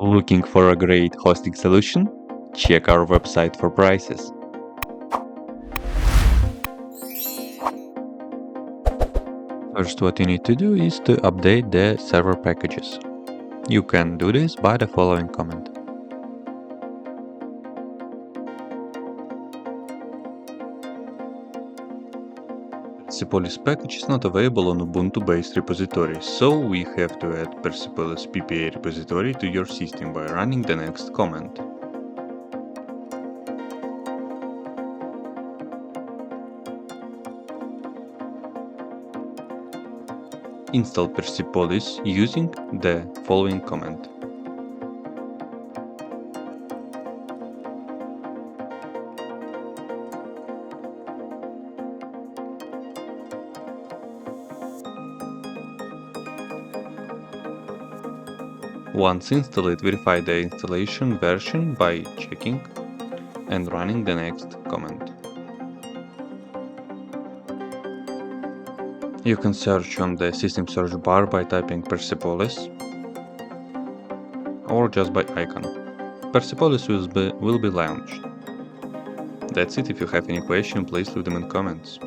Looking for a great hosting solution? Check our website for prices. First, what you need to do is to update the server packages. You can do this by the following command. Persepolis package is not available on Ubuntu-based repositories, so we have to add Persepolis PPA repository to your system by running the next command. Install Persepolis using the following command. Once installed, verify the installation version by checking and running the next command. You can search on the system search bar by typing Persepolis or just by icon. Persepolis will be launched. That's it. If you have any question, please leave them in comments.